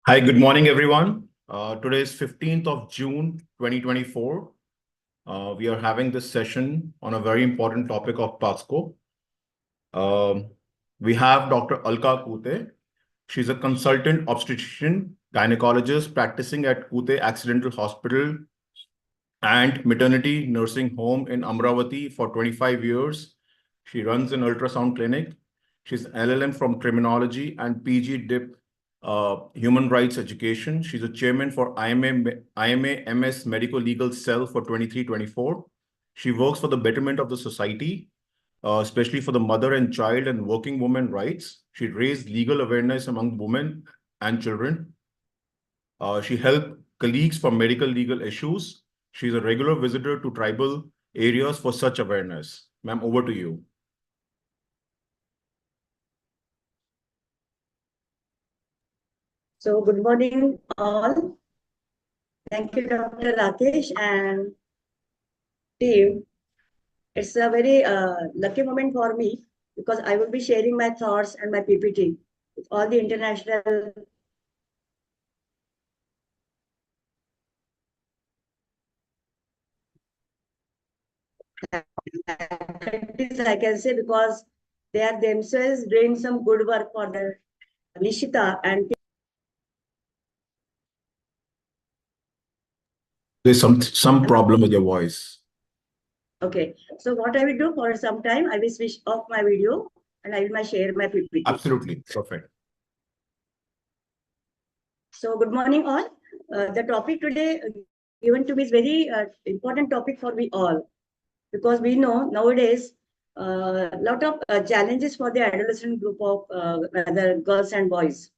Hi, good morning, everyone. Today is 15th of June, 2024. We are having this session on a very important topic of POCSO. We have Dr. Alka Kuthe. She's a consultant obstetrician, gynecologist practicing at Kuthe Accidental Hospital and Maternity Nursing Home in Amravati for 25 years. She runs an ultrasound clinic. She's LLM from Criminology and PG DIP Human Rights Education. She's a chairman for IMA MS Medical Legal Cell for 23-24. She works for the betterment of the society, especially for the mother and child and working women rights. She raised legal awareness among women and children. She helped colleagues for medical legal issues. She's a regular visitor to tribal areas for such awareness. Ma'am, over to you. So good morning all. Thank you, Dr. Rakesh and team. It's a very lucky moment for me because I will be sharing my thoughts and my PPT with all the international countries, I can say, because they are themselves doing some good work for the Nishita and There's some problem with your voice. okay. So what I will do for some time, I will switch off my video and I will share my PPT. Absolutely. Perfect. So good morning all. The topic today given to me is very important topic for we all, because we know nowadays a lot of challenges for the adolescent group of rather girls and boys.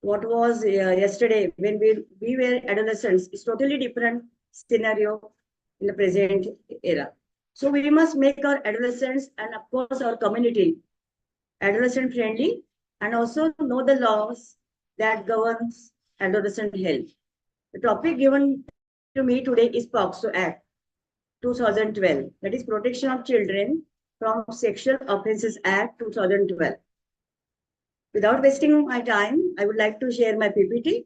What was yesterday when we were adolescents is totally different scenario in the present era. So we must make our adolescents and of course our community adolescent friendly and also know the laws that governs adolescent health. The topic given to me today is POCSO Act 2012, that is Protection of Children from Sexual Offences Act 2012. Without wasting my time, I would like to share my PPT.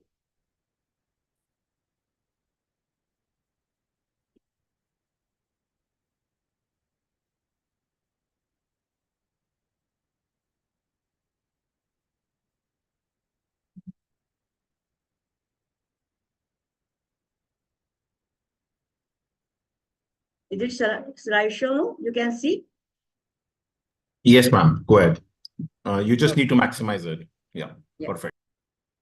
Is it slideshow? You can see? Yes, ma'am. Go ahead. You just need to maximize it. Yeah. Perfect.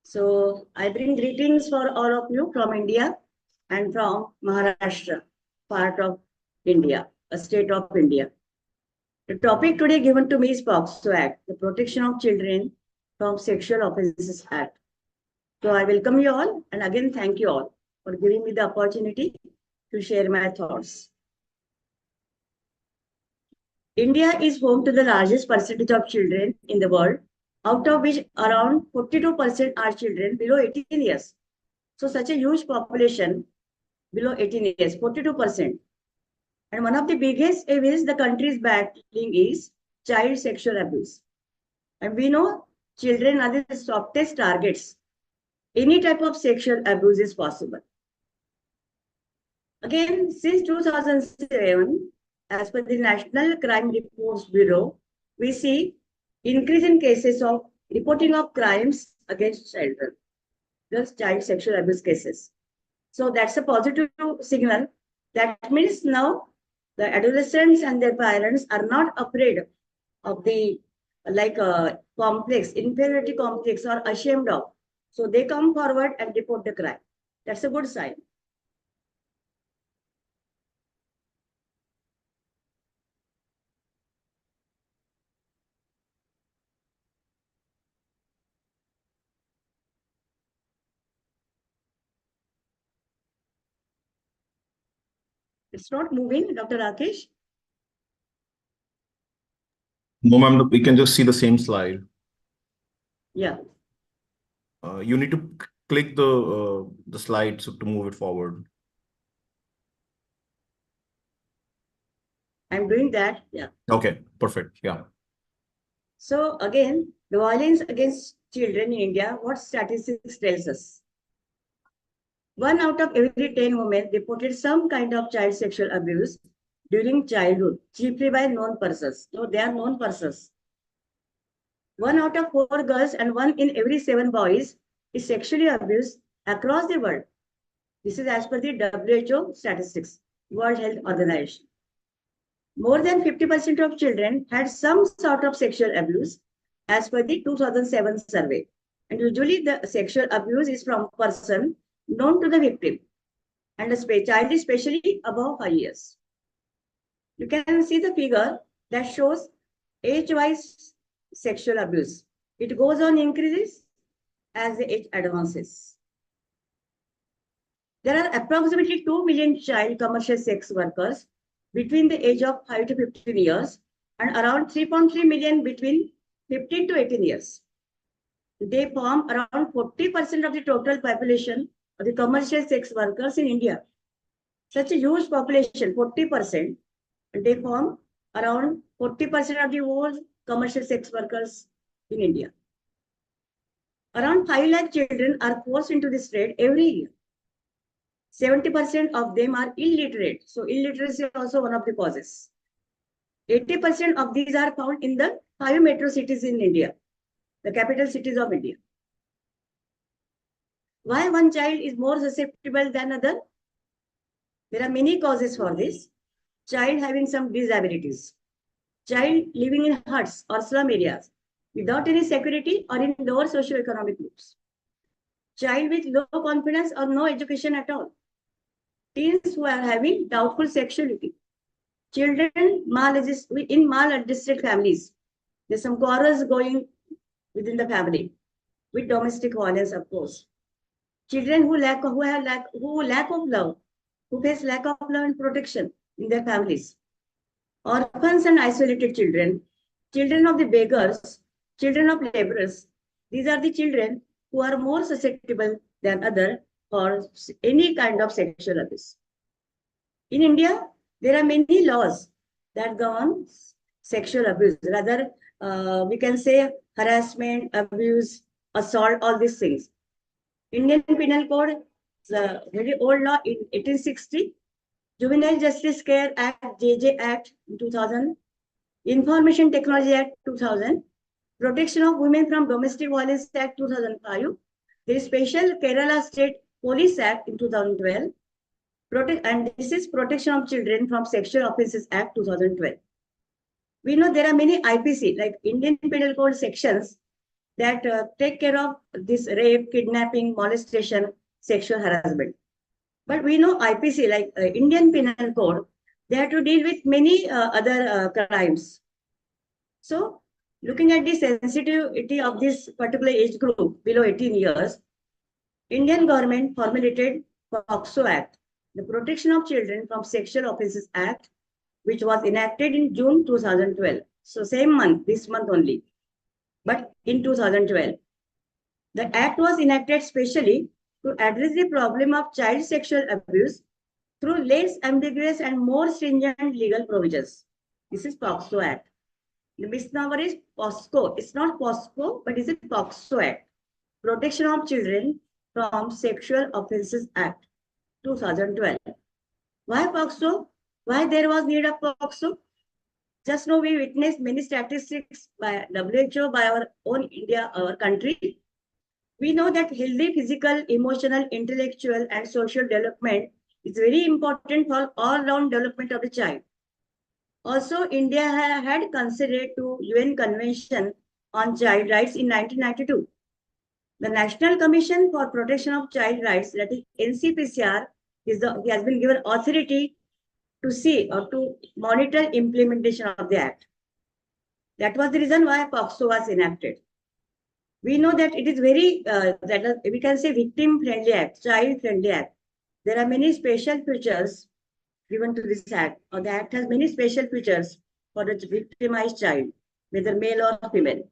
So I bring greetings for all of you from India and from Maharashtra, part of India, a state of India. The topic today given to me is POCSO Act, the Protection of Children from Sexual Offences Act. So I welcome you all and again thank you all for giving me the opportunity to share my thoughts. India is home to the largest percentage of children in the world, out of which around 42% are children below 18 years. So such a huge population below 18 years, 42%. And one of the biggest evils the country is battling is child sexual abuse. And we know children are the softest targets. Any type of sexual abuse is possible. Again, since 2007, as per the National Crime Reports Bureau, we see increase in cases of reporting of crimes against children, those child sexual abuse cases. So that's a positive signal. That means now the adolescents and their parents are not afraid of the complex, inferiority complex or ashamed of. So they come forward and report the crime. That's a good sign. It's not moving, Dr. Rakesh. No, ma'am, we can just see the same slide. Yeah. You need to click the slide to move it forward. I'm doing that. Yeah. Okay, perfect. Yeah. So again, the violence against children in India, what statistics tells us? 1 out of every 10 women reported some kind of child sexual abuse during childhood, chiefly by known persons. So they are known persons. 1 out of 4 girls and 1 in every 7 boys is sexually abused across the world. This is as per the WHO statistics, World Health Organization. More than 50% of children had some sort of sexual abuse as per the 2007 survey. And usually the sexual abuse is from a person known to the victim and a child is especially above 5 years. You can see the figure that shows age-wise sexual abuse. It goes on increases as the age advances. There are approximately 2 million child commercial sex workers between the age of 5 to 15 years and around 3.3 million between 15 to 18 years. They form around 40% of the total population of the commercial sex workers in India. Such a huge population, 40%, they form around 40% of the whole commercial sex workers in India. Around 5 lakh children are forced into this trade every year. 70% of them are illiterate. So illiteracy is also one of the causes. 80% of these are found in the 5 metro cities in India, the capital cities of India. Why one child is more susceptible than other? There are many causes for this. Child having some disabilities. Child living in huts or slum areas without any security or in lower socioeconomic groups. Child with low confidence or no education at all. Teens who are having doubtful sexuality. Children in maladjusted families. There's some quarrels going within the family with domestic violence, of course. Children who lack of love, who face lack of love and protection in their families. Orphans and isolated children, children of the beggars, children of laborers. These are the children who are more susceptible than others for any kind of sexual abuse. In India, there are many laws that govern sexual abuse. Rather, we can say harassment, abuse, assault, all these things. Indian Penal Code is a very old law in 1860. Juvenile Justice Care Act, JJ Act 2000. Information Technology Act 2000. Protection of Women from Domestic Violence Act 2005. There is special Kerala State Police Act in 2012. And this is Protection of Children from Sexual Offences Act 2012. We know there are many IPC, like Indian Penal Code sections that take care of this rape, kidnapping, molestation, sexual harassment. But we know IPC, like Indian Penal Code, they have to deal with many other crimes. So, looking at the sensitivity of this particular age group below 18 years, Indian government formulated POCSO Act, the Protection of Children from Sexual Offences Act, which was enacted in June 2012. So same month, this month only, but in 2012. The act was enacted specially to address the problem of child sexual abuse through less ambiguous and more stringent legal provisions. This is POCSO Act. The misnomer is POSCO. It's not POSCO, but it's a POCSO Act. Protection of Children from Sexual Offences Act 2012. Why POCSO? Why there was need of POCSO? Just now we witnessed many statistics by WHO, by our own India, our country. We know that healthy physical, emotional, intellectual, and social development is very important for all-round development of the child. Also, India had considered to UN Convention on Child Rights in 1992. The National Commission for Protection of Child Rights, that is NCPCR, has been given authority to see or to monitor implementation of the Act. That was the reason why POCSO was enacted. We know that it is very, we can say victim-friendly Act, child-friendly Act. There are many special features given to this Act, or the Act has many special features for the victimized child, whether male or female.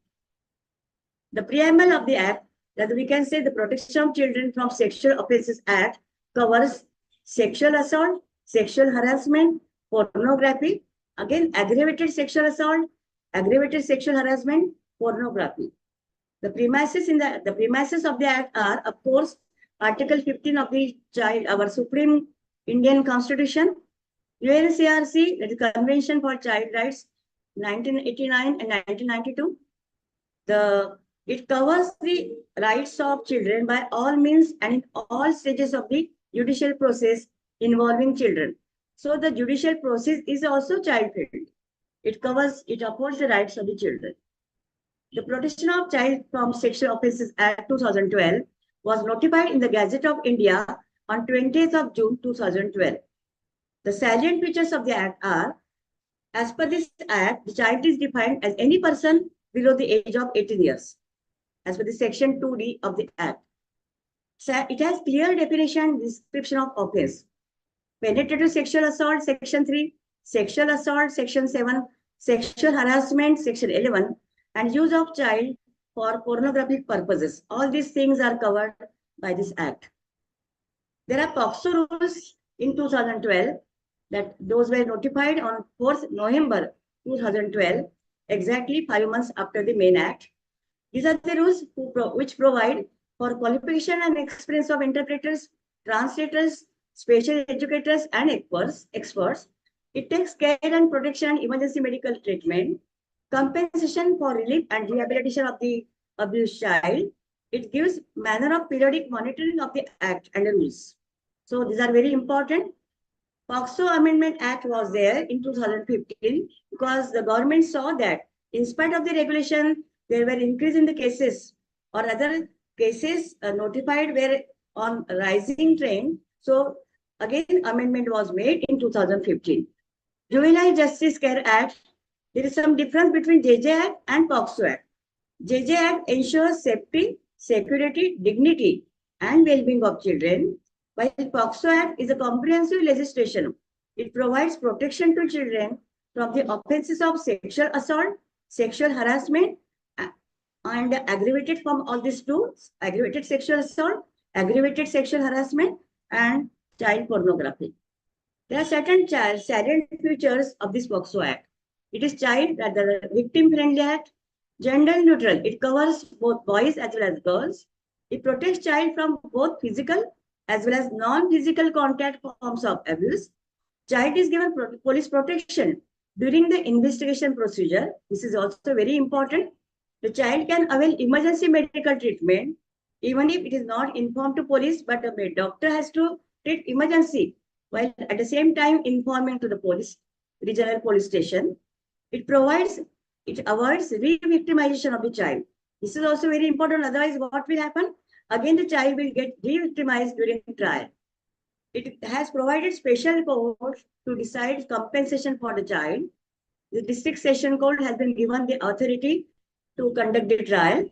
The preamble of the Act, that we can say the Protection of Children from Sexual Offences Act, covers sexual assault, sexual harassment, pornography, again aggravated sexual assault, aggravated sexual harassment, pornography. The premises of the Act are, of course, Article 15 of the our Supreme Indian Constitution, UNCRC, that is Convention for Child Rights, 1989 and 1992. It covers the rights of children by all means and in all stages of the judicial process involving children. So the judicial process is also child-friendly. It upholds the rights of the children. The Protection of Child from Sexual Offences Act 2012 was notified in the Gazette of India on 20th of June 2012. The salient features of the Act are, as per this Act, the child is defined as any person below the age of 18 years, as per the Section 2D of the Act. It has clear definition and description of offense. Penetrative sexual assault, Section 3, sexual assault, Section 7, sexual harassment, Section 11, and use of child for pornographic purposes. All these things are covered by this Act. There are POCSO rules in 2012 that those were notified on 4th November 2012, exactly 5 months after the main Act. These are the rules which provide for qualification and experience of interpreters, translators, special educators, and experts. It takes care and protection and emergency medical treatment, compensation for relief and rehabilitation of the abused child. It gives manner of periodic monitoring of the Act and the rules. So these are very important. POCSO Amendment Act was there in 2015 because the government saw that in spite of the regulation, there were increase in the cases or other cases notified were on rising trend. So again, amendment was made in 2015. Juvenile Justice Care Act, there is some difference between JJ Act and POCSO Act. JJ Act ensures safety, security, dignity, and well-being of children, while POCSO Act is a comprehensive legislation. It provides protection to children from the offences of sexual assault, sexual harassment, and aggravated from all these two, aggravated sexual assault, aggravated sexual harassment, and child pornography. There are certain salient features of this POCSO Act. It is the victim-friendly act, gender neutral. It covers both boys as well as girls. It protects child from both physical as well as non-physical contact forms of abuse. Child is given police protection during the investigation procedure. This is also very important. The child can avail emergency medical treatment even if it is not informed to police, but a doctor has to treat emergency while at the same time informing to the police, regional police station. It avoids re-victimization of the child. This is also very important. Otherwise, what will happen? Again, the child will get re-victimized during trial. It has provided special courts to decide compensation for the child. The district session court has been given the authority to conduct the trial.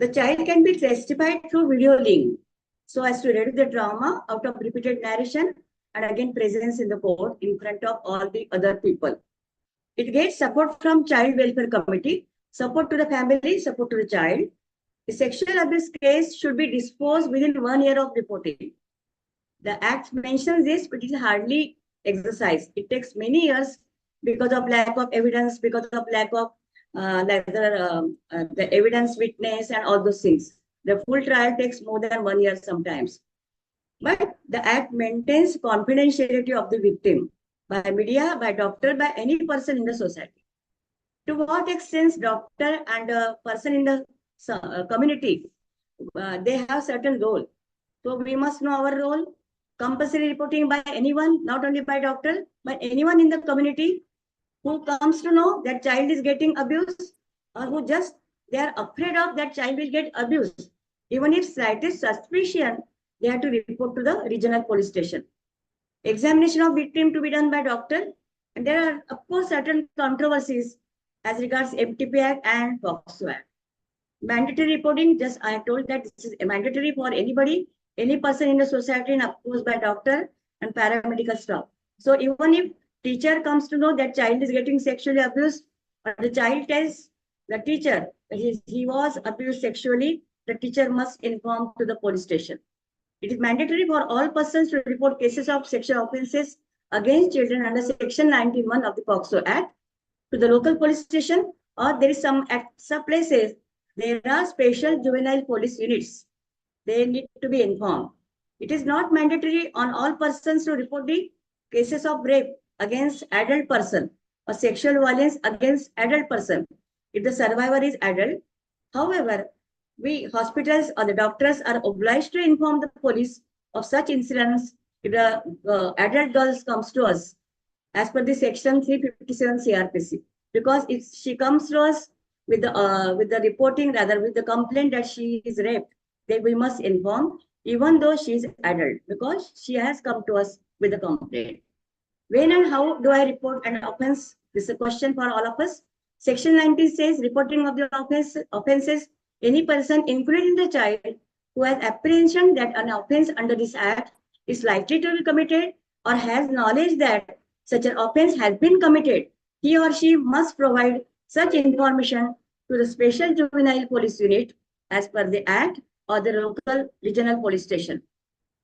The child can be testified through video link so as to reduce the trauma out of repeated narration and again presence in the court in front of all the other people. It gets support from Child Welfare Committee, support to the family, support to the child. The sexual abuse case should be disposed within 1 year of reporting. The Act mentions this, but it is hardly exercised. It takes many years because of lack of evidence, because of lack of the evidence witness and all those things. The full trial takes more than 1 year sometimes. But the Act maintains confidentiality of the victim by media, by doctor, by any person in the society. To what extent doctor and a person in the community, they have certain role. So we must know our role. Compulsory reporting by anyone, not only by doctor, but anyone in the community who comes to know that child is getting abused or who just they are afraid of that child will get abused. Even if slightest suspicion, they have to report to the regional police station. Examination of victim to be done by doctor. And there are, of course, certain controversies as regards MTP Act and POCSO Act. Mandatory reporting, just I told that this is mandatory for anybody, any person in the society, and of course by doctor and paramedical staff. So even if teacher comes to know that child is getting sexually abused, or the child tells the teacher that he was abused sexually, the teacher must inform to the police station. It is mandatory for all persons to report cases of sexual offences against children under Section 19(1) of the POCSO Act to the local police station, or there is some places there are special juvenile police units. They need to be informed. It is not mandatory on all persons to report the cases of rape against adult person or sexual violence against adult person if the survivor is adult. However, we hospitals or the doctors are obliged to inform the police of such incidents if the adult girls comes to us as per the section 357 CRPC. Because if she comes to us with the reporting, rather with the complaint that she is raped, then we must inform, even though she is adult, because she has come to us with a complaint. When and how do I report an offense? This is a question for all of us. Section 19 says reporting of the offenses, any person, including the child, who has apprehension that an offense under this act is likely to be committed or has knowledge that such an offense has been committed, he or she must provide such information to the special juvenile police unit as per the act or the local regional police station.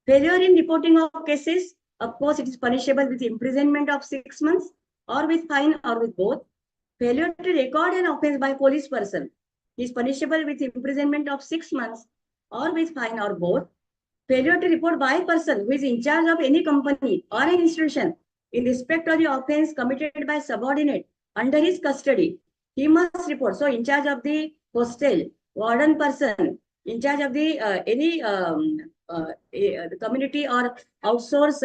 Failure in reporting of cases, of course, it is punishable with imprisonment of 6 months or with fine or with both. Failure to record an offense by police person is punishable with imprisonment of 6 months or with fine or both. Failure to report by a person who is in charge of any company or an institution in respect of the offense committed by subordinate under his custody, he must report. So, in charge of the hostel, warden person, in charge of the the community or outsource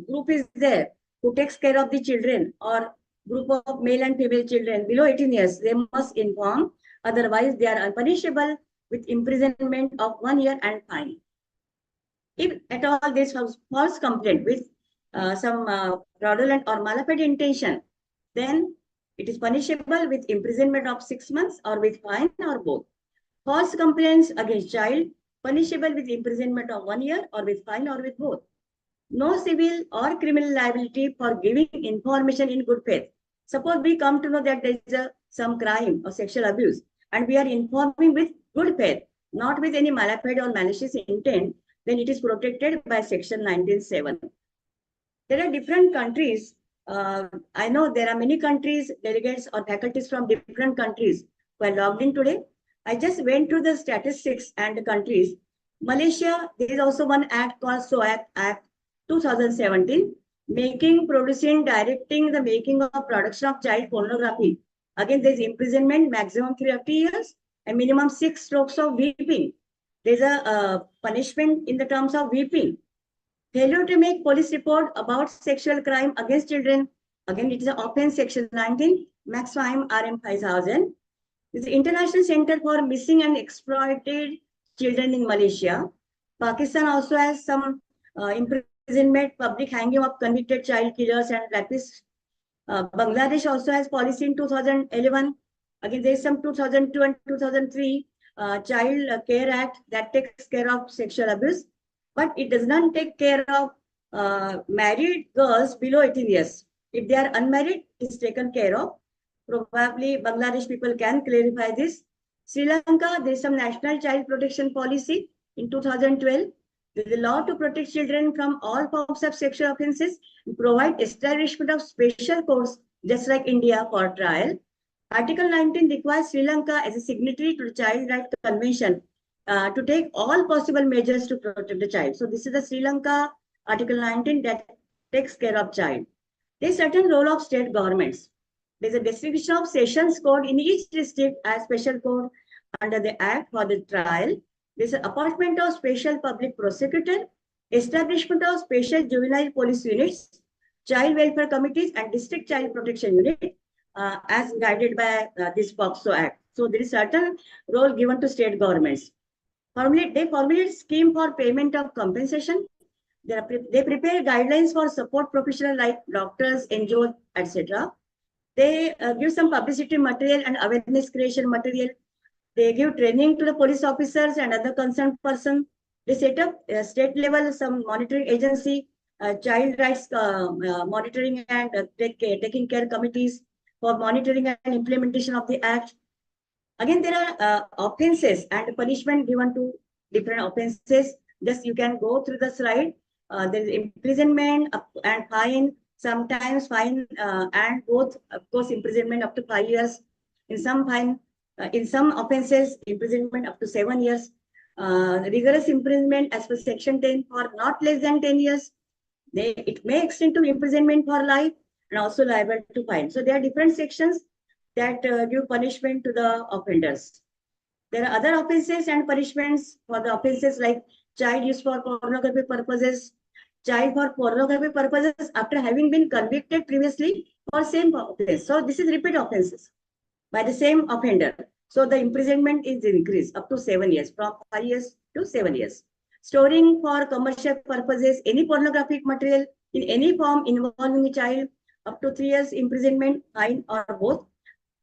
group is there who takes care of the children or group of male and female children below 18 years, they must inform. Otherwise, they are unpunishable with imprisonment of 1 year and fine. If at all this false complaint with some fraudulent or malafide intention, then it is punishable with imprisonment of 6 months or with fine or both. False complaints against child, punishable with imprisonment of 1 year or with fine or with both. No civil or criminal liability for giving information in good faith. Suppose we come to know that there is some crime or sexual abuse and we are informing with good faith, not with any malafide or malicious intent, then it is protected by section 19(7). There are different countries. I know there are many countries, delegates or faculties from different countries who are logged in today. I just went through the statistics and the countries. Malaysia, there is also one act called SOAP Act 2017, making, producing, directing the making of production of child pornography. Again, there is imprisonment, maximum 3 years and minimum 6 strokes of whipping. There is a punishment in the terms of whipping. Failure to make police report about sexual crime against children. Again, it is an offense, section 19, max fine RM 5,000. It's the International Center for Missing and Exploited Children in Malaysia. Pakistan also has some imprisonment, public hanging of convicted child killers and rapists. Bangladesh also has policy in 2011. Again, there is some 2002 and 2003 Child Care Act that takes care of sexual abuse, but it does not take care of married girls below 18 years. If they are unmarried, it is taken care of. Probably Bangladesh people can clarify this. Sri Lanka, there is some national child protection policy in 2012. There is a law to protect children from all forms of sexual offences and provide establishment of special courts, just like India, for trial. Article 19 requires Sri Lanka as a signatory to the Child Rights Convention to take all possible measures to protect the child. So this is the Sri Lanka Article 19 that takes care of child. There is certain role of state governments. There is a distribution of sessions court in each district as special court under the act for the trial. There is an appointment of special public prosecutor, establishment of special juvenile police units, child welfare committees and district child protection unit as guided by this POCSO Act. So there is certain role given to state governments. They formulate scheme for payment of compensation. They prepare guidelines for support professionals like doctors, NGOs, etc. They give some publicity material and awareness creation material. They give training to the police officers and other concerned persons. They set up state level some monitoring agency, child rights monitoring and taking care committees for monitoring and implementation of the act. Again, there are offenses and punishment given to different offenses. Just you can go through the slide. There is imprisonment and fine, sometimes fine and both, of course, imprisonment up to 5 years. In some fine, In some offences, imprisonment up to 7 years. Rigorous imprisonment as per section 10 for not less than 10 years. It may extend to imprisonment for life and also liable to fine. So there are different sections that give punishment to the offenders. There are other offences and punishments for the offences like child use for pornography purposes, child for pornography purposes after having been convicted previously for same offence. So this is repeat offences by the same offender. So the imprisonment is increased up to 7 years, from 5 years to 7 years. Storing for commercial purposes any pornographic material in any form involving a child, up to 3 years imprisonment, fine, or both.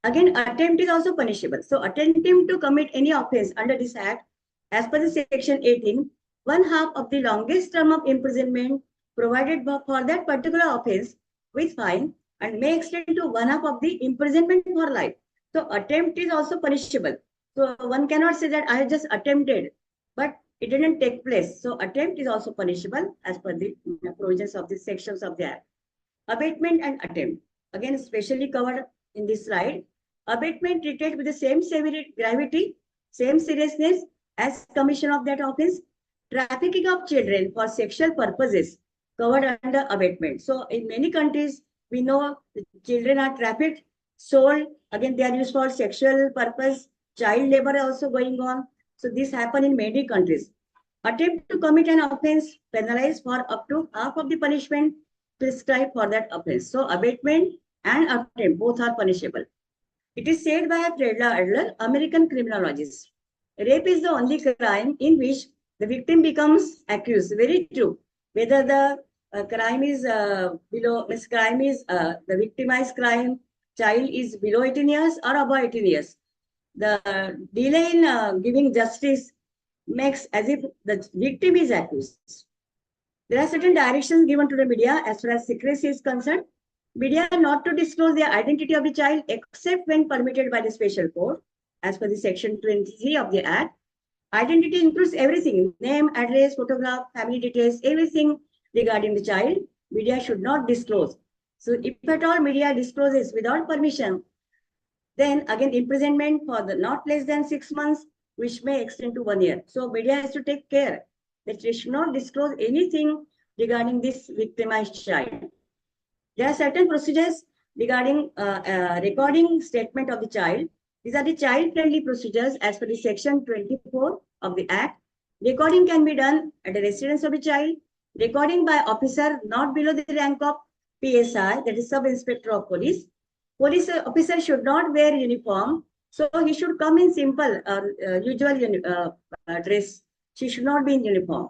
Again, attempt is also punishable. So attempting to commit any offense under this act, as per the section 18, 1/2 of the longest term of imprisonment provided for that particular offense with fine and may extend to 1/2 of the imprisonment for life. So attempt is also punishable. So one cannot say that I have just attempted, but it didn't take place. So attempt is also punishable as per the provisions of the sections of the act. Abatement and attempt, again specially covered in this slide. Abatement treated with the same severity, gravity, same seriousness as commission of that offense. Trafficking of children for sexual purposes covered under abatement. So in many countries, we know the children are trafficked, sold. Again, they are used for sexual purpose. Child labor also going on. So this happen in many countries. Attempt to commit an offense penalized for up to half of the punishment prescribed for that offense. So abatement and attempt both are punishable. It is said by Fredla Adler, American criminologist. Rape is the only crime in which the victim becomes accused. Very true. Whether the crime is the victimized crime, child is below 18 years or above 18 years. The delay in giving justice makes as if the victim is accused. There are certain directions given to the media as far as secrecy is concerned. Media not to disclose the identity of the child except when permitted by the special court, as per the section 23 of the Act. Identity includes everything: name, address, photograph, family details, everything regarding the child. Media should not disclose. So if at all media discloses without permission, then again imprisonment for the not less than 6 months, which may extend to 1 year. So media has to take care that they should not disclose anything regarding this victimized child. There are certain procedures regarding recording statement of the child. These are the child-friendly procedures as per the section 24 of the Act. Recording can be done at the residence of the child. Recording by officer not below the rank of PSI, that is Sub-Inspector of Police. Police officer should not wear uniform, so he should come in simple usual dress. She should not be in uniform.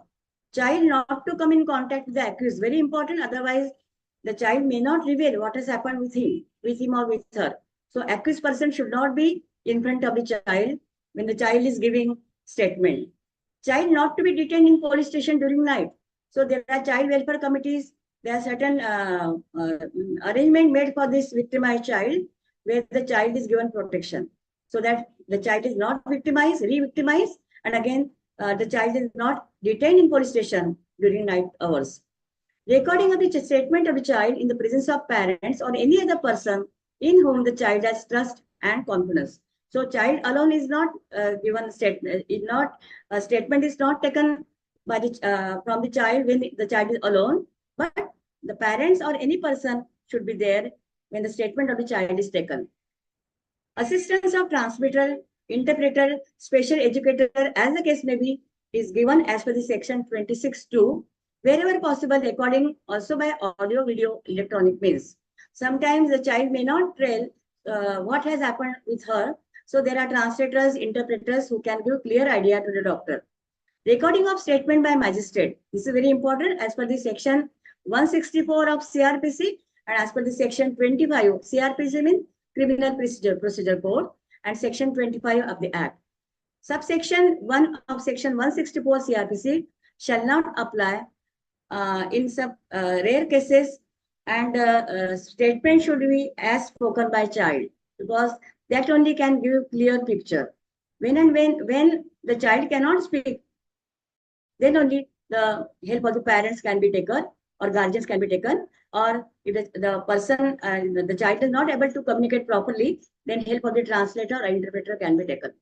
Child not to come in contact with the accused, very important. Otherwise, the child may not reveal what has happened with him or with her. So accused person should not be in front of the child when the child is giving statement. Child not to be detained in police station during night. So there are child welfare committees. There are certain arrangement made for this victimized child where the child is given protection so that the child is not victimized, re-victimized, and again the child is not detained in police station during night hours. Recording of the statement of the child in the presence of parents or any other person in whom the child has trust and confidence. So child alone is not given statement. Statement is not taken by the from the child when the child is alone, but the parents or any person should be there when the statement of the child is taken. Assistance of transmitter, interpreter, special educator, as the case may be, is given as per the section 26(2). Wherever possible, recording also by audio, video, electronic means. Sometimes the child may not tell what has happened with her. So there are translators, interpreters who can give clear idea to the doctor. Recording of statement by magistrate. This is very important as per the section 164 of CRPC and as per the section 25. CRPC means Criminal Procedure Code and section 25 of the Act. Subsection 1 of section 164 CRPC shall not apply in some rare cases, and statement should be as spoken by child because that only can give clear picture. When the child cannot speak, then only the help of the parents can be taken or guardians can be taken, or if the person, the child is not able to communicate properly, then help of the translator or interpreter can be taken.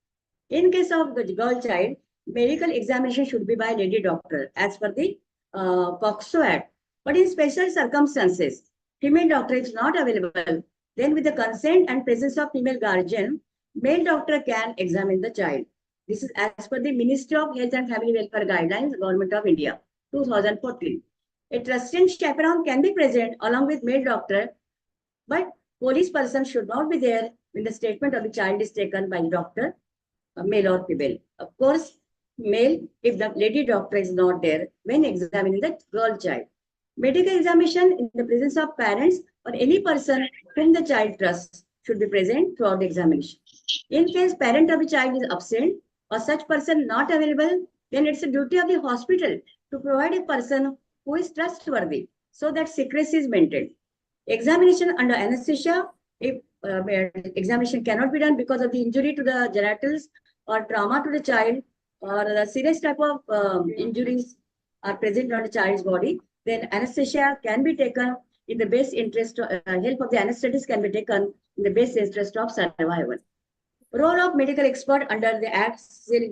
In case of the girl child, medical examination should be by lady doctor as per the POCSO Act. But in special circumstances, female doctor is not available, then with the consent and presence of female guardian, male doctor can examine the child. This is as per the Ministry of Health and Family Welfare Guidelines, Government of India, 2014. A trusted chaperone can be present along with male doctor, but police person should not be there when the statement of the child is taken by the doctor, male or female. Of course, male if the lady doctor is not there when examining the girl child. Medical examination in the presence of parents or any person whom the child trusts should be present throughout the examination. In case parent of the child is absent or such person not available, then it's a duty of the hospital to provide a person who is trustworthy so that secrecy is maintained. Examination under anesthesia, if examination cannot be done because of the injury to the genitals or trauma to the child or the serious type of injuries are present on the child's body, then anesthesia can be taken in the best interest, help of the anesthetist can be taken in the best interest of survival. Role of medical expert under the Act,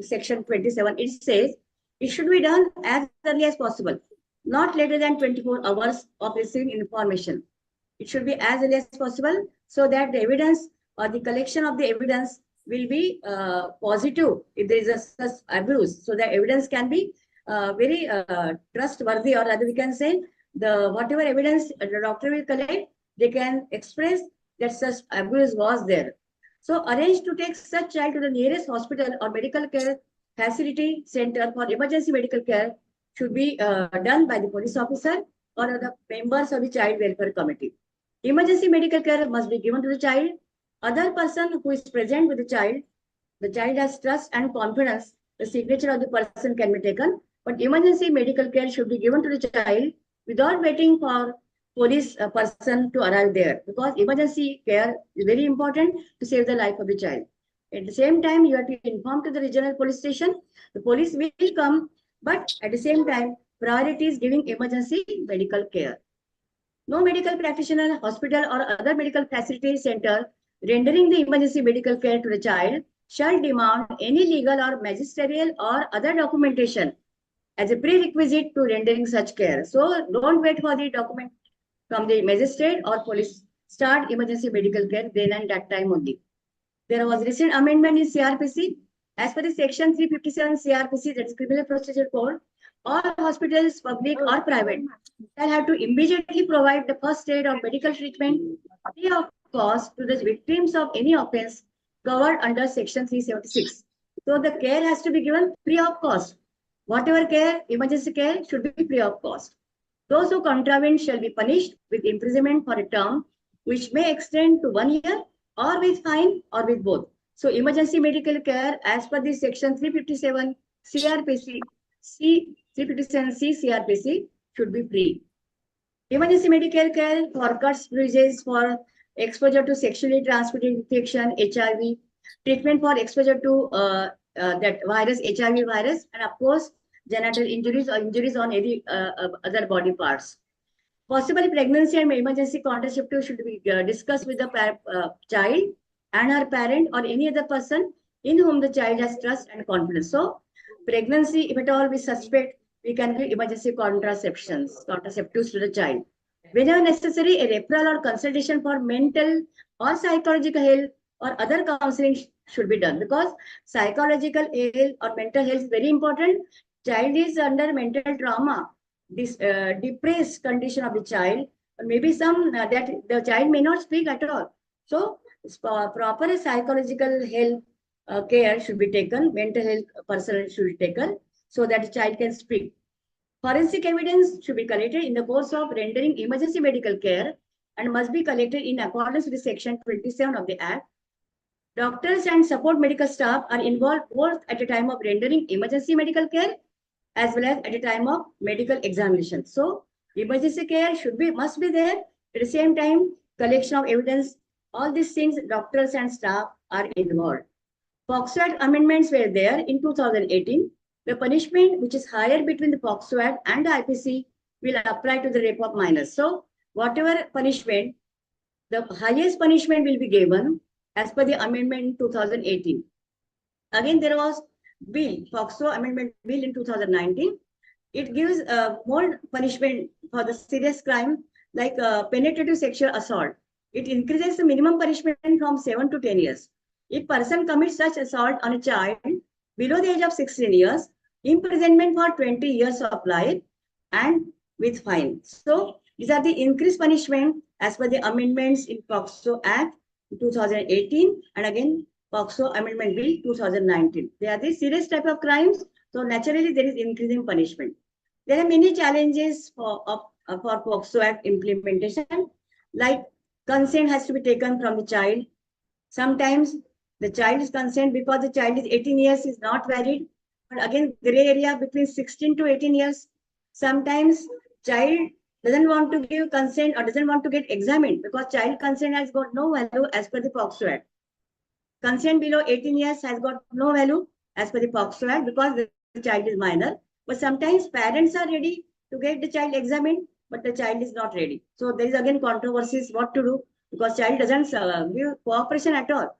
section 27, it says it should be done as early as possible, not later than 24 hours of receiving information. It should be as early as possible so that the evidence or the collection of the evidence will be positive if there is a such abuse. So the evidence can be very trustworthy, or rather we can say the whatever evidence the doctor will collect, they can express that such abuse was there. So arrange to take such child to the nearest hospital or medical care facility center for emergency medical care should be done by the police officer or the members of the child welfare committee. Emergency medical care must be given to the child. Other person who is present with the child has trust and confidence, the signature of the person can be taken. But emergency medical care should be given to the child without waiting for police person to arrive there, because emergency care is very important to save the life of the child. At the same time, you have to inform to the regional police station. The police will come, but at the same time, priority is giving emergency medical care. No medical practitioner, hospital, or other medical facility center rendering the emergency medical care to the child shall demand any legal or magisterial or other documentation as a prerequisite to rendering such care. So don't wait for the document from the magistrate or police. Start emergency medical care then and that time only. There was recent amendment in CRPC. As per the section 357 CRPC, that is Criminal Procedure Code, all hospitals, public or private, shall have to immediately provide the first aid or medical treatment free of cost to the victims of any offense covered under section 376. So the care has to be given free of cost. Whatever care, emergency care should be free of cost. Those who contravene shall be punished with imprisonment for a term which may extend to 1 year or with fine or with both. So emergency medical care as per the section 357 CRPC, 357C CRPC should be free. Emergency medical care for cuts, bruises, for exposure to sexually transmitted infection, HIV, treatment for exposure to that virus, HIV virus, and of course, genital injuries or injuries on any other body parts. Possibly pregnancy and emergency contraceptive should be discussed with the child and her parent or any other person in whom the child has trust and confidence. So pregnancy, if at all we suspect, we can give emergency contraceptives to the child. Whenever necessary, a referral or consultation for mental or psychological health or other counseling should be done, because psychological health or mental health is very important. Child is under mental trauma, this depressed condition of the child, or maybe some that the child may not speak at all. So proper psychological health care should be taken, mental health person should be taken so that the child can speak. Forensic evidence should be collected in the course of rendering emergency medical care and must be collected in accordance with section 27 of the Act. Doctors and support medical staff are involved both at the time of rendering emergency medical care as well as at the time of medical examination. So emergency care must be there. At the same time, collection of evidence, all these things, doctors and staff are involved. POCSO Act amendments were there in 2018. The punishment which is higher between the POCSO Act and the IPC will apply to the rape of minors. So whatever punishment, the highest punishment will be given as per the amendment in 2018. Again, there was bill, POCSO amendment bill in 2019. It gives more punishment for the serious crime like penetrative sexual assault. It increases the minimum punishment from 7 to 10 years. If person commits such assault on a child below the age of 16 years, imprisonment for 20 years applied and with fine. So these are the increased punishment as per the amendments in POCSO Act 2018 and again POCSO Amendment Bill 2019. They are the serious type of crimes. So naturally there is increasing punishment. There are many challenges for POCSO Act implementation, like consent has to be taken from the child. Sometimes the child is consent because the child is 18 years is not valid. But again, gray area between 16 to 18 years. Sometimes child doesn't want to give consent or doesn't want to get examined because child consent has got no value as per the POCSO Act. Consent below 18 years has got no value as per the POCSO Act because the child is minor. But sometimes parents are ready to get the child examined, but the child is not ready. So there is again controversies what to do because child doesn't give cooperation at all.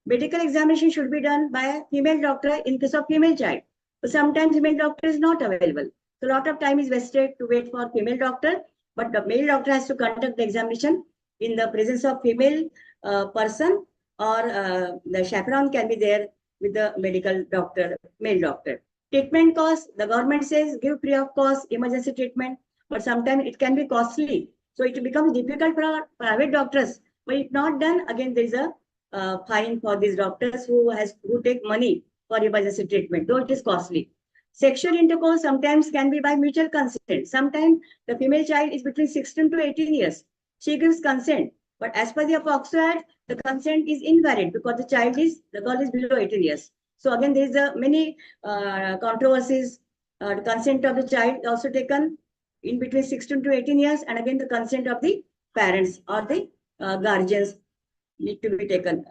Medical examination should be done by a female doctor in case of female child. But sometimes female doctor is not available. So a lot of time is wasted to wait for female doctor, but the male doctor has to conduct the examination in the presence of female person or the chaperone can be there with the medical doctor, male doctor. Treatment cost, the government says give free of cost emergency treatment, but sometimes it can be costly. So it becomes difficult for private doctors. But if not done, again there is a fine for these doctors who take money for emergency treatment, though it is costly. Sexual intercourse sometimes can be by mutual consent. Sometimes the female child is between 16 to 18 years. She gives consent, but as per the POCSO Act, the consent is invalid because the girl is below 18 years. So again, there is many controversies. The consent of the child also taken in between 16 to 18 years, and again the consent of the parents or the guardians need to be taken,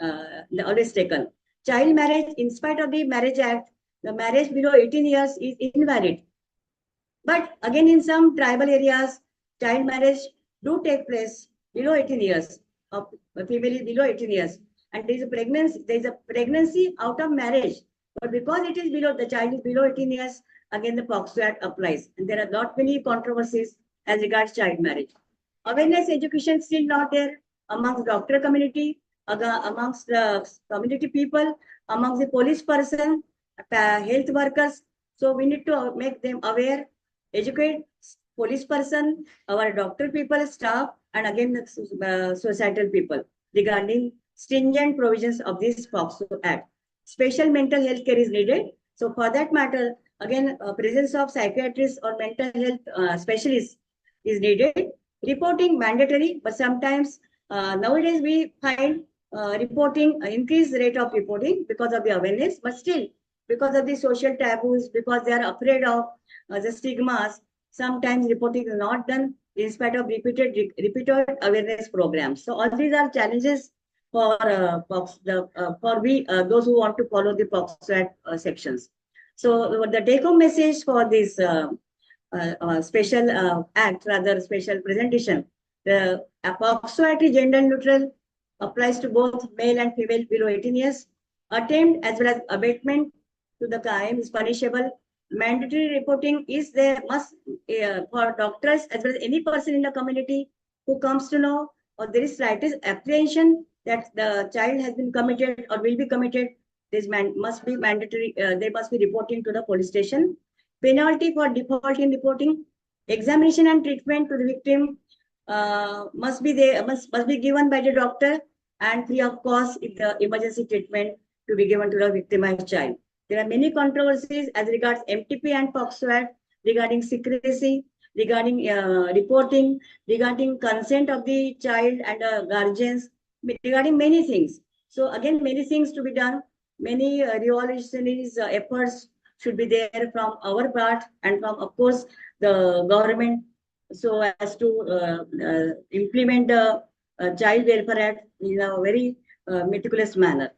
always taken. Child marriage, in spite of the Marriage Act, the marriage below 18 years is invalid. But again, in some tribal areas, child marriage do take place below 18 years, of a female is below 18 years. And there is a pregnancy out of marriage. But because it is below, the child is below 18 years, again the POCSO Act applies. And there are not many controversies as regards child marriage. Awareness education still not there amongst doctor community, amongst the community people, amongst the police person, health workers. So we need to make them aware, educate police person, our doctor people, staff, and again the societal people regarding stringent provisions of this POCSO Act. Special mental health care is needed. So for that matter, again, presence of psychiatrists or mental health specialists is needed. Reporting mandatory, but sometimes nowadays we find reporting increased rate of reporting because of the awareness, but still because of the social taboos, because they are afraid of the stigmas, sometimes reporting is not done in spite of repeated awareness programs. So all these are challenges for those who want to follow the POCSO Act sections. So the take-home message for this special act, rather special presentation, the POCSO Act is gender neutral, applies to both male and female below 18 years. Attempt as well as abatement to the crime is punishable. Mandatory reporting is there must for doctors as well as any person in the community who comes to know or there is slightest apprehension that the child has been committed or will be committed. This must be mandatory. They must be reporting to the police station. Penalty for default in reporting. Examination and treatment to the victim must be given by the doctor and free of cost if the emergency treatment to be given to the victimized child. There are many controversies as regards MTP and POCSO Act regarding secrecy, regarding reporting, regarding consent of the child and guardians, regarding many things. So again, many things to be done, many revolutionary efforts should be there from our part and from, of course, the government, so as to implement the Child Welfare Act in a very meticulous manner.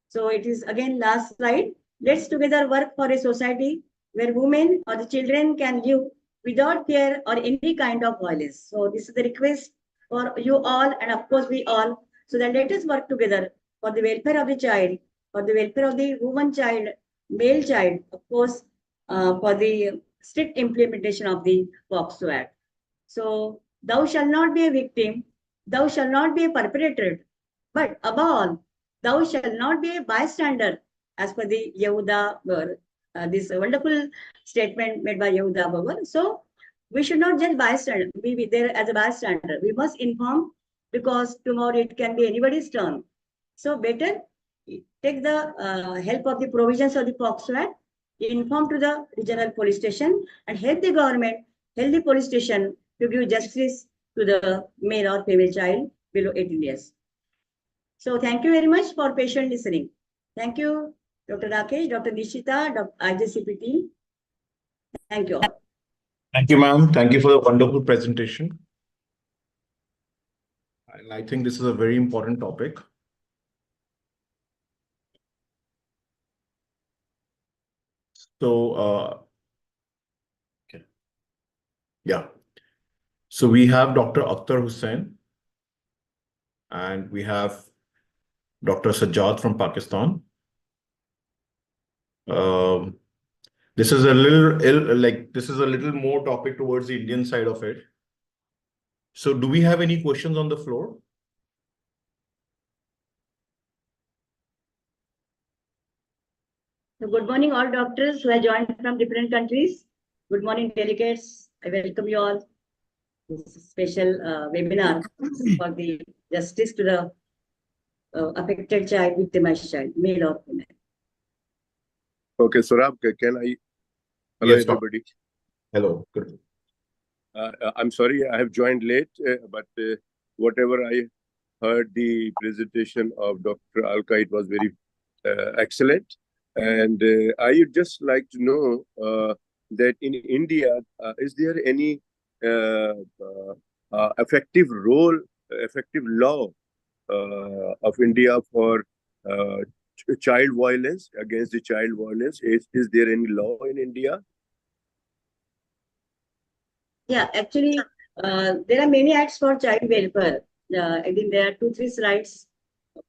So it is again last slide. Let's together work for a society where women or the children can live without fear or any kind of violence. So this is the request for you all, and of course we all, so that let us work together for the welfare of the child, for the welfare of the woman child, male child, of course, for the strict implementation of the POCSO Act. So thou shalt not be a victim, thou shalt not be a perpetrator, but above all, thou shalt not be a bystander, as per the Yehuda, this wonderful statement made by Yehuda Babar. So we should not just bystander, be there as a bystander. We must inform, because tomorrow it can be anybody's turn. So better take the help of the provisions of the POCSO Act, inform to the regional police station, and help the government, help the police station to give justice to the male or female child below 18 years. So thank you very much for patient listening. Thank you, Dr. Rakesh, Dr. Nishita, Dr. IJCP team. Thank you all. Thank you, ma'am. Thank you for the wonderful presentation. And I think this is a very important topic. So, okay. Yeah. So we have Dr. Akhtar Hussain, and we have Dr. Sajjad from Pakistan. This is a little more topic towards the Indian side of it. So do we have any questions on the floor? So good morning, all doctors who have joined from different countries. Good morning, delegates. I welcome you all. This special webinar for the justice to the affected child, victimized child, male or female. Okay, Saurabh, can I? Hello, Yes, everybody. Hello. Good. I'm sorry I have joined late, but whatever I heard the presentation of Dr. Alka, it was very excellent. And I would just like to know that in India, is there any effective law of India for child violence, against the child violence? Is there any law in India? Yeah, actually, there are many acts for child welfare. I think there are 2-3 slides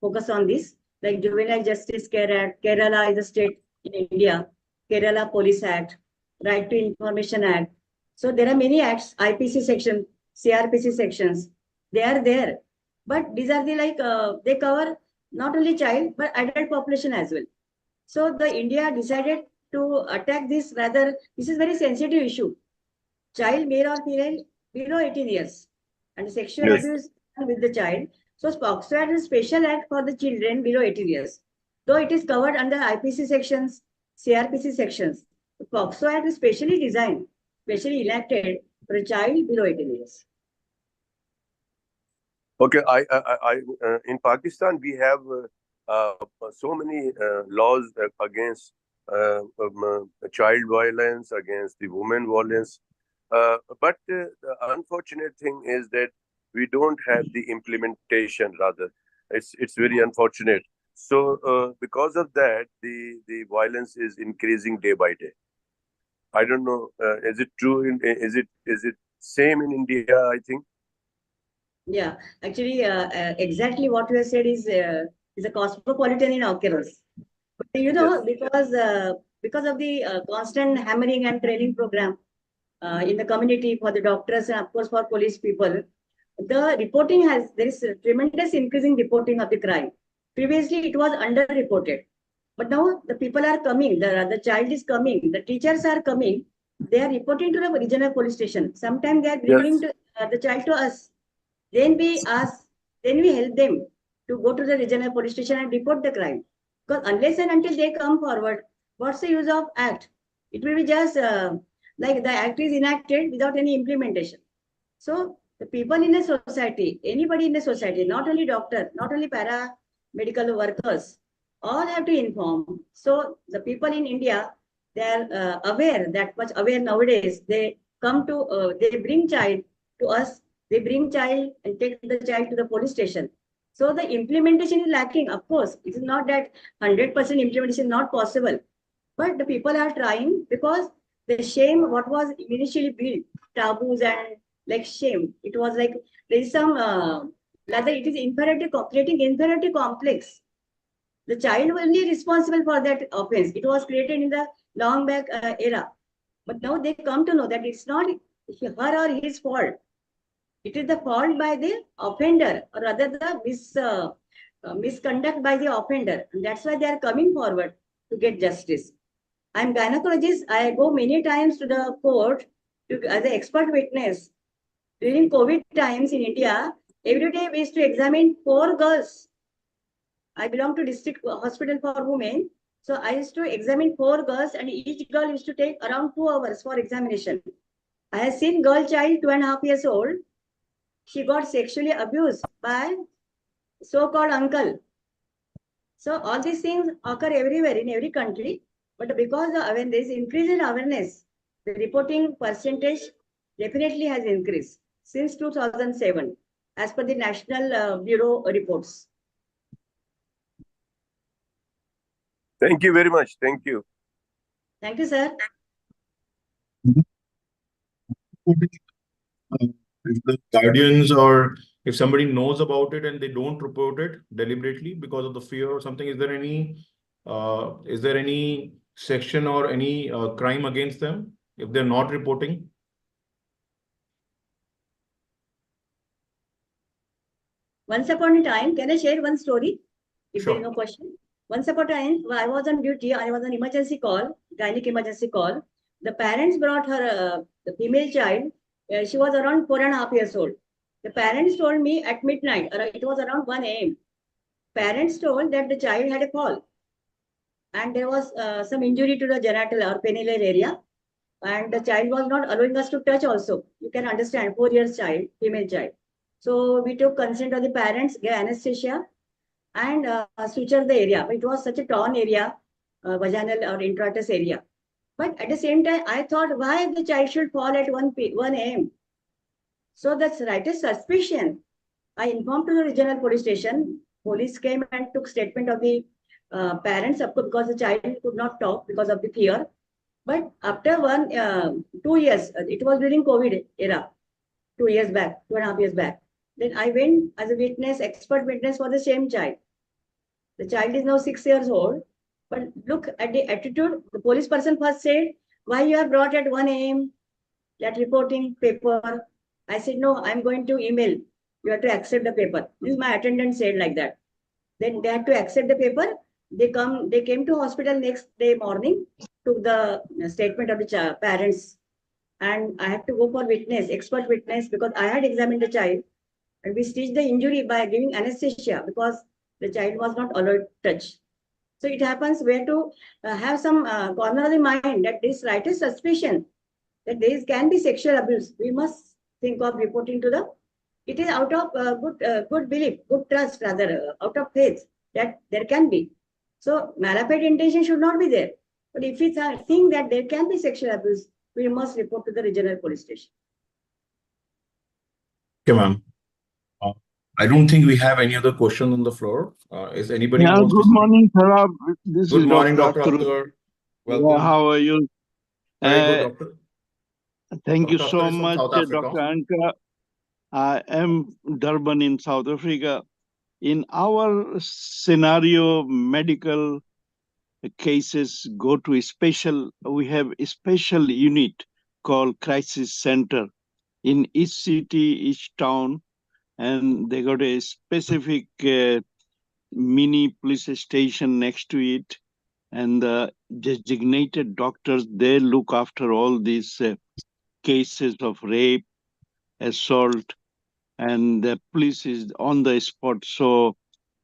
focus on this, like Juvenile Justice Care Act, Kerala is a state in India, Kerala Police Act, Right to Information Act. So there are many acts, IPC section, CRPC sections, they are there. But these are the they cover not only child, but adult population as well. So the India decided to attack this, rather, this is very sensitive issue. Child, male or female, below 18 years, and sexual abuse with the child. So POCSO Act is a special act for the children below 18 years. Though it is covered under IPC sections, CRPC sections, the POCSO Act is specially designed, specially enacted for a child below 18 years. Okay, in Pakistan we have so many laws against child violence, against the women violence. But the unfortunate thing is that we don't have the implementation. Rather, it's very unfortunate. So because of that, the violence is increasing day by day. I don't know. Is it true? Is it same in India? I think. Yeah, actually, exactly what you have said is a cosmopolitan in occurrence. But you know, because of the constant hammering and training program in the community for the doctors and of course for police people, the reporting there is a tremendous increasing reporting of the crime. Previously, it was underreported, but now the people are coming. The child is coming. The teachers are coming. They are reporting to the regional police station. Sometimes they are bringing the child to us. Then we help them to go to the regional police station and report the crime. Because unless and until they come forward, what's the use of act? It will be just like the act is enacted without any implementation. So the people in a society, anybody in the society, not only doctor, not only paramedical workers, all have to inform. So the people in India, they are aware, that much aware nowadays. They come to, they bring child to us. They bring child and take the child to the police station. So the implementation is lacking. Of course, it is not that 100% implementation is not possible. But the people are trying, because the shame, what was initially built, taboos and like shame, it was like there is some, rather it is creating inferiority complex. The child was only responsible for that offense. It was created in the long back era. But now they come to know that it's not her or his fault. It is the fault by the offender, or rather the misconduct by the offender. And that's why they are coming forward to get justice. I'm gynecologist. I go many times to the court as an expert witness. During COVID times in India, every day we used to examine 4 girls. I belong to district hospital for women. So I used to examine 4 girls, and each girl used to take around 2 hours for examination. I have seen girl child 2.5 years old. She got sexually abused by so-called uncle. So all these things occur everywhere in every country. But because when there is increase in awareness, the reporting percentage definitely has increased since 2007, as per the National Bureau reports. Thank you very much. Thank you. Thank you, sir. If the guardians or if somebody knows about it and they don't report it deliberately because of the fear or something, is there any section or any crime against them if they're not reporting? Once upon a time, can I share one story? If there is Sure. no question. Once upon a time, I was on duty. I was on emergency call, gynec emergency call. The parents brought her, the female child. She was around 4.5 years old. The parents told me at midnight, it was around 1 a.m. Parents told that the child had a fall. And there was some injury to the genital or penile area. And the child was not allowing us to touch also. You can understand, 4 years child, female child. So we took consent of the parents, gave anesthesia, and sutured the area. It was such a torn area, vaginal or intratus area. But at the same time, I thought, why the child should fall at 1 a.m.? So that's rightest suspicion. I informed to the regional police station. Police came and took statement of the parents, of course, because the child could not talk because of the fear. But after 2 years, it was during COVID era, 2 years back, 2.5 years back. Then I went as a witness, expert witness for the same child. The child is now 6 years old. But look at the attitude. The police person first said, why you have brought at 1 a.m. that reporting paper? I said, no, I'm going to email. You have to accept the paper. This is my attendant said like that. Then they had to accept the paper. They came to hospital next day morning, took the statement of the parents. And I had to go for witness, expert witness, because I had examined the child. And we stitched the injury by giving anesthesia because the child was not allowed to touch. So it happens where to have some corner of the mind that this rightest suspicion that there can be sexual abuse. We must think of reporting to the. It is out of good belief, good trust, rather out of faith that there can be. So malafide intention should not be there. But if we think that there can be sexual abuse, we must report to the regional police station. Okay, ma'am. I don't think we have any other question on the floor. Is anybody Yeah, wants to good speak? morning, Sarab. This Good is morning, Dr. Dr. Akhtar. Akhtar. Yeah, Welcome. how are you? Very good, doctor. Thank you Dr. so Akhtar is from much, South Africa. Dr. Anka. I am Durban in South Africa. In our scenario, medical cases go to we have a special unit called crisis center in each city, each town, and they got a specific mini police station next to it, and the designated doctors, they look after all these cases of rape, assault, and the police is on the spot. So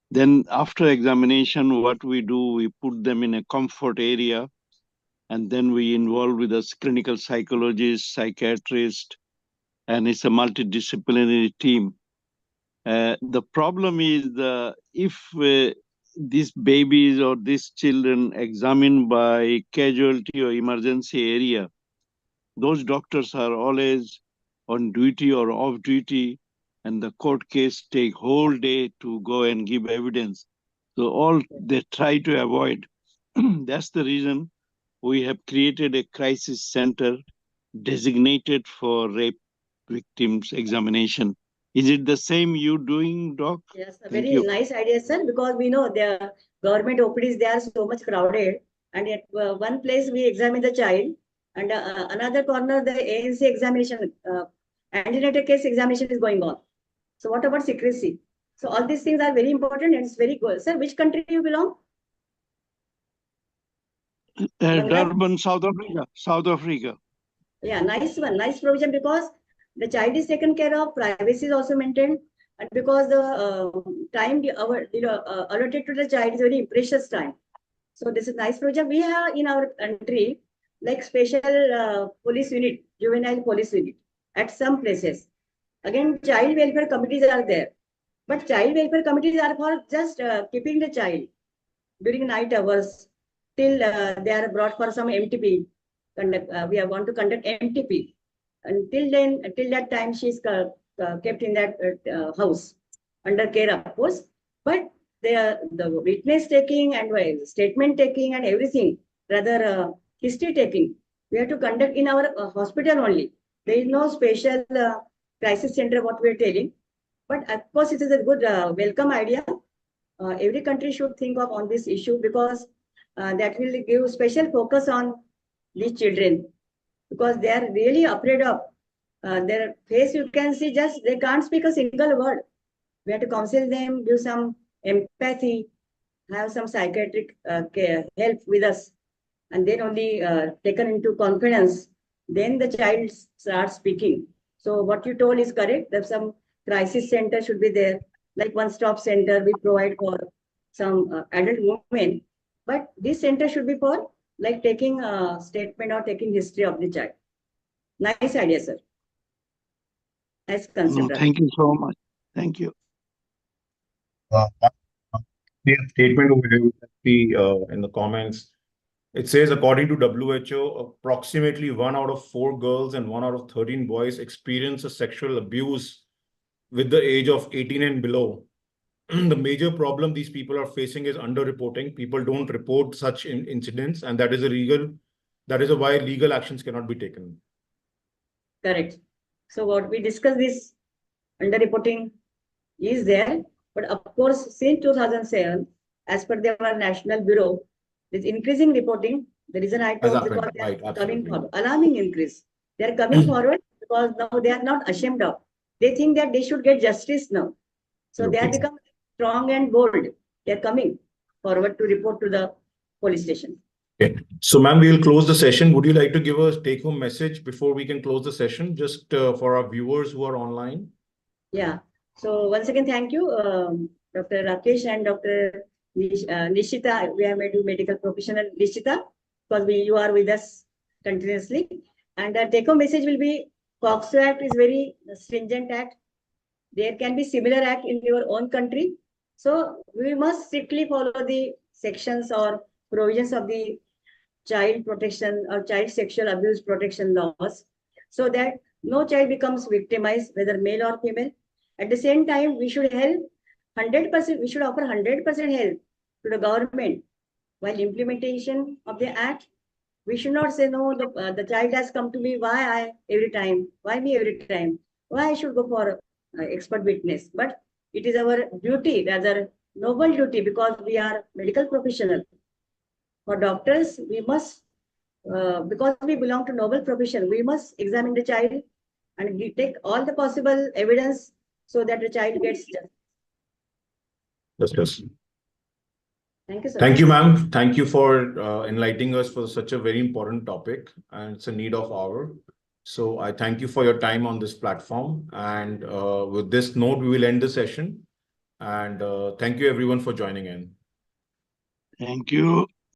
then after examination, what we do, we put them in a comfort area, and then we involve with a clinical psychologist, psychiatrist, and it's a multidisciplinary team. The problem is if these babies or these children examined by casualty or emergency area, those doctors are always on duty or off duty, and the court case take whole day to go and give evidence. So all they try to avoid. That's the reason we have created a crisis center designated for rape victims examination. Is it the same you doing, Doc? Yes, a Thank very you. nice idea, sir, because we know the government OPDs, they are so much crowded. And at one place we examine the child, and another corner, the ANC examination, antenatal case examination is going on. So what about secrecy? So all these things are very important and it's very good. Sir, which country do you belong? Durban, South Africa. South Africa. Yeah, nice one, nice provision, because the child is taken care of, privacy is also maintained, and because the time allotted to the child is very precious time. So this is nice provision. We have in our country like special police unit, juvenile police unit at some places. Again, child welfare committees are there, but child welfare committees are for just keeping the child during night hours till they are brought for some MTP. We are want to conduct MTP. Until then, till that time, she is kept in that house under care, of course. But the witness taking and statement taking and everything, rather history taking, we have to conduct in our hospital only. There is no special crisis center, what we are telling. But of course, it is a good welcome idea. Every country should think of on this issue, because that will give special focus on these children, because they are really afraid of their face. You can see, just they can't speak a single word. We have to counsel them, give some empathy, have some psychiatric help with us, and then only taken into confidence, then the child starts speaking. So what you told is correct. There's some crisis center should be there, like one-stop center we provide for some adult women. But this center should be for like taking a statement or taking history of the child. Nice idea, sir. Nice concept. Thank you so much. Thank you. The statement over here that we in the comments. It says, according to WHO, approximately 1 out of 4 girls and 1 out of 13 boys experience a sexual abuse with the age of 18 and below. The major problem these people are facing is underreporting. People don't report such incidents, and that is why legal actions cannot be taken. Correct. So what we discussed, this underreporting is there, but of course, since 2007, as per our National Bureau, this increasing reporting. The reason I told, because they are coming forward, alarming increase. They are coming forward because now they are not ashamed of. They think that they should get justice now. So they have become strong and bold. They are coming forward to report to the police station. Okay. So, ma'am, we will close the session. Would you like to give a take-home message before we can close the session, just for our viewers who are online? Yeah. So once again, thank you, Dr. Rakesh and Dr. Nishita. We are medical professional Nishita, because you are with us continuously. And the take-home message will be, POCSO Act is very stringent act. There can be similar act in your own country. So we must strictly follow the sections or provisions of the child protection or child sexual abuse protection laws, so that no child becomes victimized, whether male or female. At the same time, we should help 100%. We should offer 100% help to the government while implementation of the act. We should not say, no, the child has come to me, why every time? Why me every time? Why I should go for expert witness? But it is our duty, rather noble duty, because we are medical professional. For doctors, we must, because we belong to noble profession, we must examine the child and we take all the possible evidence so that the child gets justice. Yes. Thank you, sir. Thank you, ma'am. Thank you for enlightening us for such a very important topic, and it's a need of hour. So I thank you for your time on this platform. And with this note, we will end the session. And thank you everyone for joining in. Thank you.